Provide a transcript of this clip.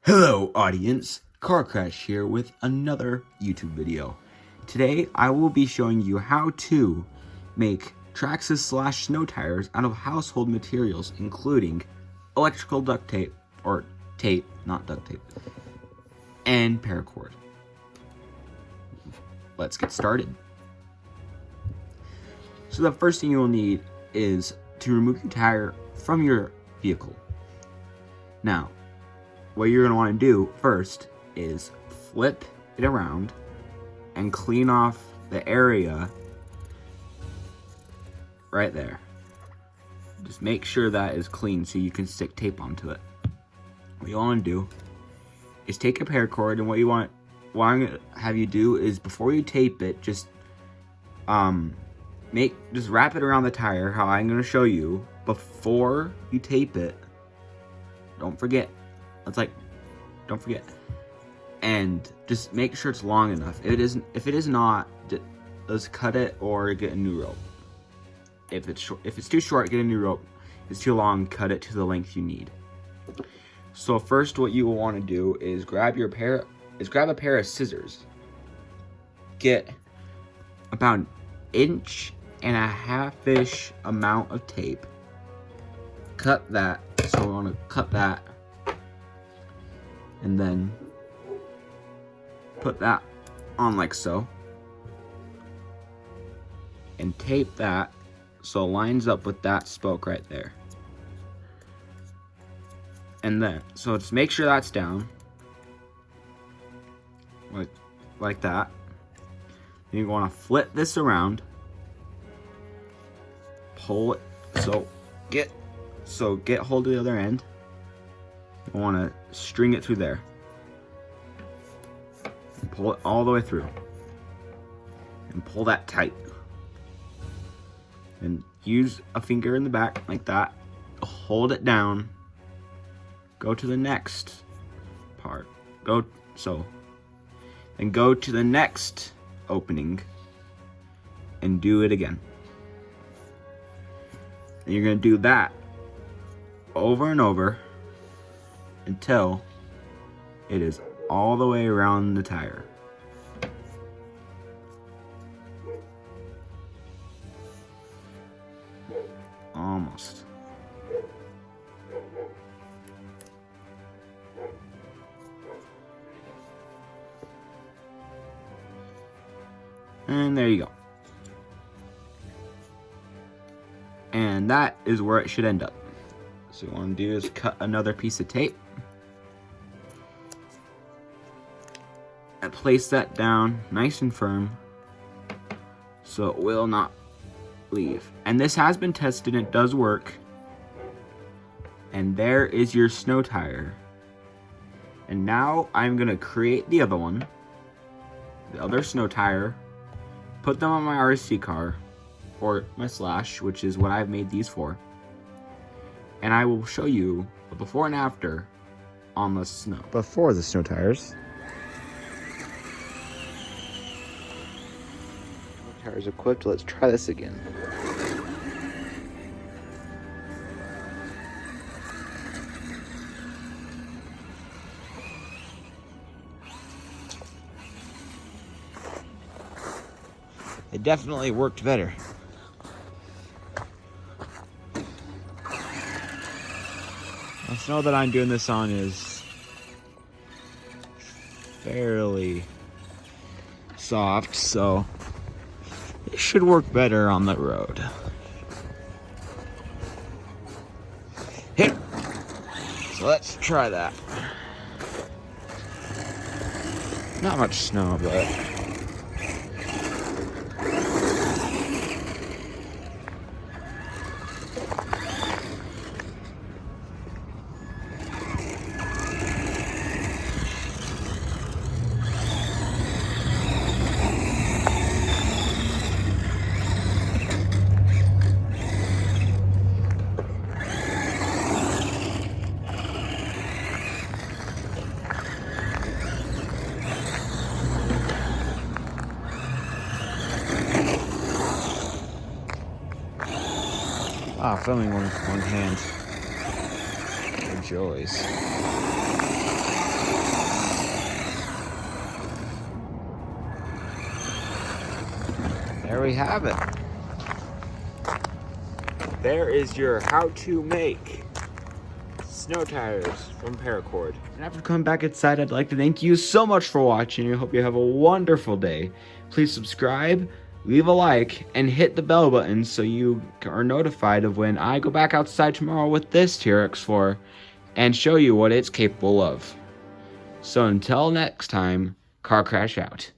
Hello audience, Car Crash here with another YouTube video. Today I will be showing you how to make Traxxas snow tires out of household materials, including electrical duct tape, or tape, not duct tape, and paracord. Let's get started. So the first thing you will need is to remove your tire from your vehicle. Now, what you're going to want to do first is flip it around and clean off the area right there. Just make sure that is clean so you can stick tape onto it. What you want to do is take a paracord, and what I'm going to have you do is, before you tape it, just wrap it around the tire how I'm going to show you. Before you tape it, don't forget, don't forget, and just make sure it's long enough. If it is not, just cut it or get a new rope. If it's too short, get a new rope. If it's too long, cut it to the length you need. So first, what you will want to do is grab a pair of scissors. Get about 1.5 inch amount of tape. Cut that. So we want to cut that, and then put that on like so, and tape that so it lines up with that spoke right there. And then, so just make sure that's down, like that. Then you want to flip this around, pull it, get hold of the other end. You want to string it through there and pull it all the way through, and pull that tight, and use a finger in the back like that, hold it down, go to the next part, then go to the next opening and do it again. And you're going to do that over and over until it is all the way around the tire. Almost. And there you go. And that is where it should end up. So what you want to do is cut another piece of tape and place that down nice and firm so it will not leave. And this has been tested, it does work. And there is your snow tire. And now I'm going to create the other one, the other snow tire, put them on my RC car, or my Slash, which is what I've made these for. And I will show you the before and after on the snow. Before the snow tires. Tires equipped. Let's try this again. It definitely worked better. The snow that I'm doing this on is fairly soft, so it should work better on the road. Here. So let's try that. Not much snow, but filming one hand. Joys. we have it. There is your how to make snow tires from Paracord. And after coming back inside, I'd like to thank you so much for watching. I hope you have a wonderful day. Please subscribe, leave a like, and hit the bell button so you are notified of when I go back outside tomorrow with this TRX4 and show you what it's capable of. So until next time, Car Crash out.